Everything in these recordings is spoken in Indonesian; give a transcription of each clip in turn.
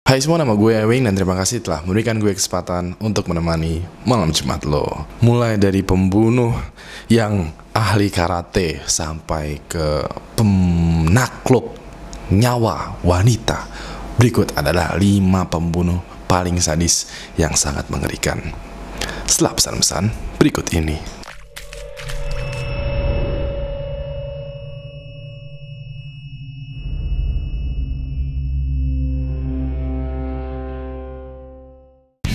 Hai semua, nama gue Ewing dan terima kasih telah memberikan gue kesempatan untuk menemani malam Jumat lo. Mulai dari pembunuh yang ahli karate sampai ke penakluk nyawa wanita. Berikut adalah 5 pembunuh paling sadis yang sangat mengerikan. Setelah pesan-pesan berikut ini.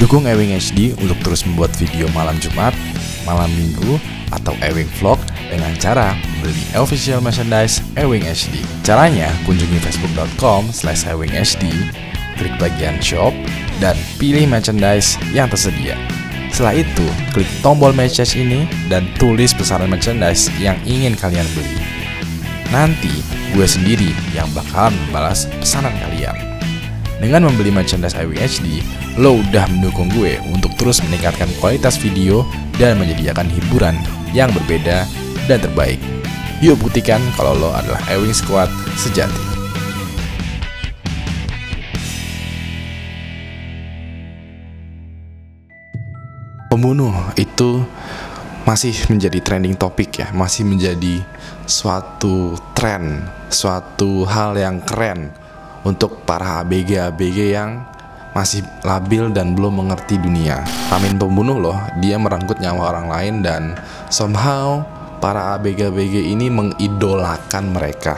Dukung Ewing HD untuk terus membuat video malam Jumat, malam Minggu, atau Ewing Vlog dengan cara beli official merchandise Ewing HD. Caranya, kunjungi facebook.com/ewinghd, klik bagian shop, dan pilih merchandise yang tersedia. Setelah itu, klik tombol message ini dan tulis pesanan merchandise yang ingin kalian beli. Nanti, gue sendiri yang bakalan membalas pesanan kalian. Dengan membeli merchandise Ewing HD, lo udah mendukung gue untuk terus meningkatkan kualitas video dan menyediakan hiburan yang berbeda dan terbaik. Yuk buktikan kalau lo adalah Ewing Squad sejati. Pembunuh itu masih menjadi trending topik ya, masih menjadi suatu tren, suatu hal yang keren untuk para ABG yang masih labil dan belum mengerti dunia. Amin pembunuh loh, dia merenggut nyawa orang lain dan somehow para ABG ini mengidolakan mereka.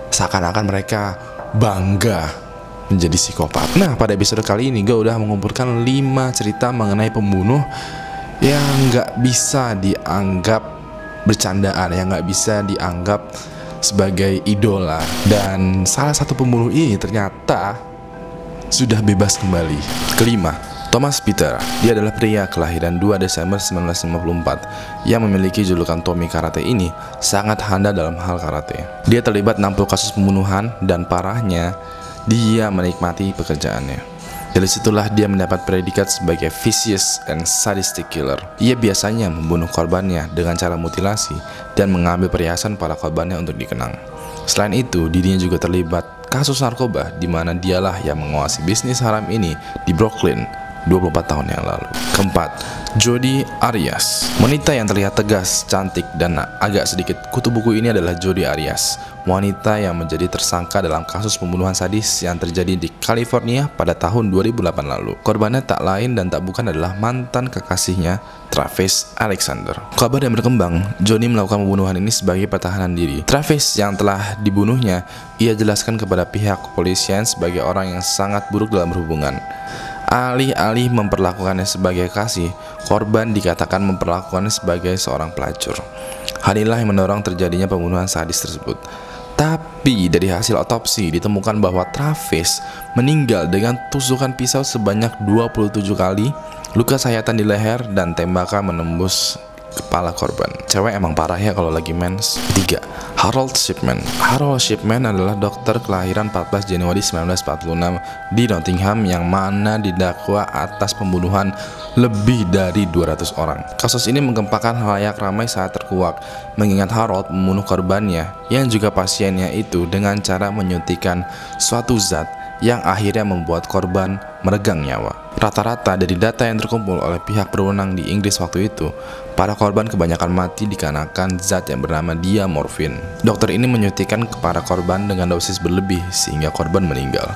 Seakan-akan mereka bangga menjadi psikopat. Nah, pada episode kali ini gue udah mengumpulkan 5 cerita mengenai pembunuh yang gak bisa dianggap bercandaan, yang gak bisa dianggap sebagai idola. Dan salah satu pembunuh ini ternyata sudah bebas kembali. Kelima, Thomas Peter. Dia adalah pria kelahiran 2 Desember 1954 yang memiliki julukan Tommy Karate. Ini sangat handal dalam hal karate. Dia terlibat 60 kasus pembunuhan dan parahnya dia menikmati pekerjaannya. Dari situlah dia mendapat predikat sebagai vicious and sadistic killer. Ia biasanya membunuh korbannya dengan cara mutilasi dan mengambil perhiasan para korbannya untuk dikenang. Selain itu, dirinya juga terlibat kasus narkoba di mana dialah yang menguasai bisnis haram ini di Brooklyn 24 tahun yang lalu. Keempat, Jodi Arias. Wanita yang terlihat tegas, cantik, dan agak sedikit kutu buku ini adalah Jodi Arias, wanita yang menjadi tersangka dalam kasus pembunuhan sadis yang terjadi di California pada tahun 2008 lalu. Korbannya tak lain dan tak bukan adalah mantan kekasihnya, Travis Alexander. Kabar yang berkembang, Jodi melakukan pembunuhan ini sebagai pertahanan diri. Travis yang telah dibunuhnya, ia jelaskan kepada pihak kepolisian sebagai orang yang sangat buruk dalam berhubungan. Alih-alih memperlakukannya sebagai kasih, korban dikatakan memperlakukannya sebagai seorang pelacur. Hal inilah yang mendorong terjadinya pembunuhan sadis tersebut. Tapi dari hasil otopsi ditemukan bahwa Travis meninggal dengan tusukan pisau sebanyak 27 kali, luka sayatan di leher, dan tembakan menembus kepala korban. Cewek emang parah ya kalau lagi mens. 3. Harold Shipman. Harold Shipman adalah dokter kelahiran 14 Januari 1946 di Nottingham yang mana didakwa atas pembunuhan lebih dari 200 orang. Kasus ini menggempakan halayak ramai saat terkuak, mengingat Harold membunuh korbannya yang juga pasiennya itu dengan cara menyuntikkan suatu zat yang akhirnya membuat korban meregang nyawa. Rata-rata dari data yang terkumpul oleh pihak berwenang di Inggris waktu itu, para korban kebanyakan mati dikarenakan zat yang bernama diamorfin. Dokter ini menyuntikkan kepada korban dengan dosis berlebih sehingga korban meninggal.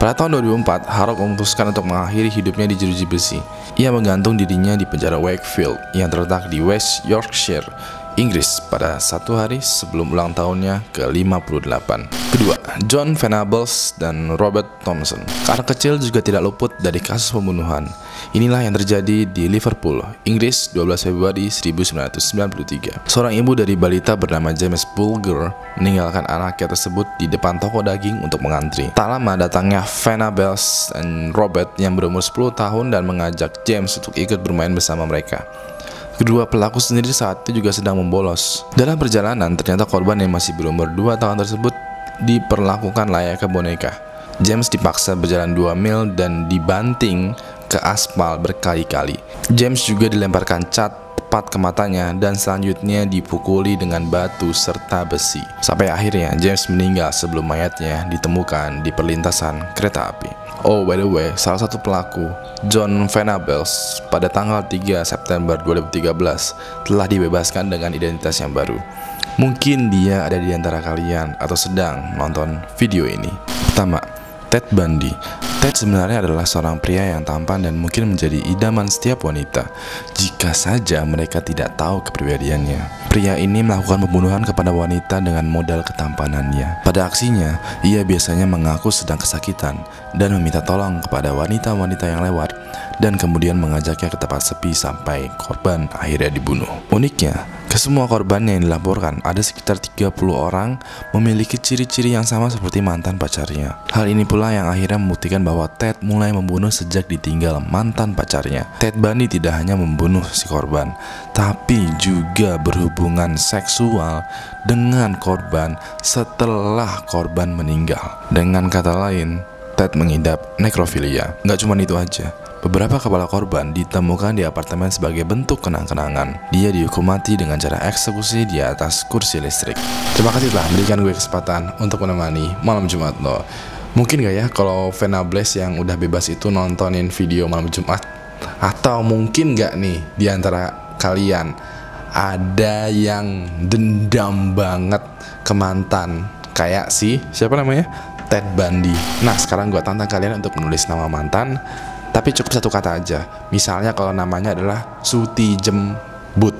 Pada tahun 2004, Harold memutuskan untuk mengakhiri hidupnya di jeruji besi. Ia menggantung dirinya di penjara Wakefield yang terletak di West Yorkshire, Inggris pada 1 hari sebelum ulang tahunnya ke-58. Kedua, John Venables dan Robert Thompson. Anak kecil juga tidak luput dari kasus pembunuhan. Inilah yang terjadi di Liverpool, Inggris 12 Februari 1993. Seorang ibu dari balita bernama James Bulger meninggalkan anaknya tersebut di depan toko daging untuk mengantri. Tak lama datangnya Venables dan Robert yang berumur 10 tahun dan mengajak James untuk ikut bermain bersama mereka. Kedua pelaku sendiri saat itu juga sedang membolos. Dalam perjalanan, ternyata korban yang masih berumur 2 tahun tersebut diperlakukan layaknya boneka. James dipaksa berjalan 2 mil dan dibanting ke aspal berkali-kali. James juga dilemparkan cat tepat ke matanya dan selanjutnya dipukuli dengan batu serta besi. Sampai akhirnya James meninggal sebelum mayatnya ditemukan di perlintasan kereta api. Oh, by the way, salah satu pelaku, John Venables, pada tanggal 3 September 2013 telah dibebaskan dengan identitas yang baru. Mungkin dia ada di antara kalian atau sedang nonton video ini. Pertama, Ted Bundy. Ted sebenarnya adalah seorang pria yang tampan dan mungkin menjadi idaman setiap wanita, jika saja mereka tidak tahu kepribadiannya. Pria ini melakukan pembunuhan kepada wanita dengan modal ketampanannya. Pada aksinya, ia biasanya mengaku sedang kesakitan dan meminta tolong kepada wanita-wanita yang lewat, dan kemudian mengajaknya ke tempat sepi sampai korban akhirnya dibunuh. Uniknya, kesemua korban yang dilaporkan, ada sekitar 30 orang memiliki ciri-ciri yang sama seperti mantan pacarnya. Hal ini pula yang akhirnya membuktikan bahwa Ted mulai membunuh sejak ditinggal mantan pacarnya. Ted Bundy tidak hanya membunuh si korban, tapi juga berhubungan seksual dengan korban setelah korban meninggal. Dengan kata lain, Ted mengidap nekrofilia. Nggak cuma itu aja, beberapa kepala korban ditemukan di apartemen sebagai bentuk kenang-kenangan. Dia dihukum mati dengan cara eksekusi di atas kursi listrik. Terima kasih telah memberikan gue kesempatan untuk menemani malam Jumat lo. Mungkin gak ya kalau Venables yang udah bebas itu nontonin video malam Jumat? Atau mungkin gak nih di antara kalian ada yang dendam banget ke mantan kayak si siapa namanya? Ted Bundy. Nah, sekarang gue tantang kalian untuk menulis nama mantan, tapi cukup satu kata aja. Misalnya kalau namanya adalah Suti Jembut.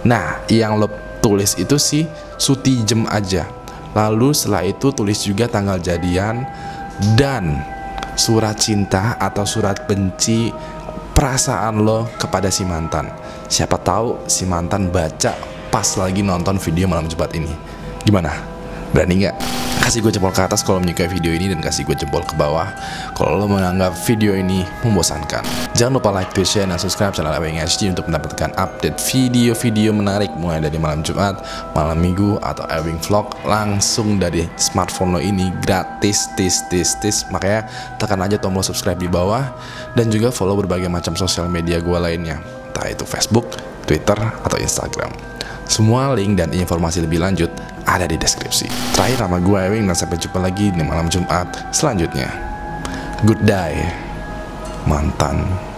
Nah, yang lo tulis itu si Suti Jem aja. Lalu setelah itu tulis juga tanggal jadian dan surat cinta atau surat benci perasaan lo kepada si mantan. Siapa tahu si mantan baca pas lagi nonton video malam Jumat ini. Gimana? Berani nggak? Kasih gue jempol ke atas kalau menyukai video ini, dan kasih gue jempol ke bawah kalau lo menganggap video ini membosankan. Jangan lupa like, share, dan subscribe channel Ewing HD untuk mendapatkan update video-video menarik mulai dari malam Jumat, malam Minggu, atau Ewing Vlog langsung dari smartphone lo ini gratis. Makanya tekan aja tombol subscribe di bawah dan juga follow berbagai macam sosial media gue lainnya, entah itu Facebook, Twitter, atau Instagram. Semua link dan informasi lebih lanjut ada di deskripsi. Terakhir, nama gue Ewing, dan sampai jumpa lagi di malam Jumat selanjutnya. Good day, mantan.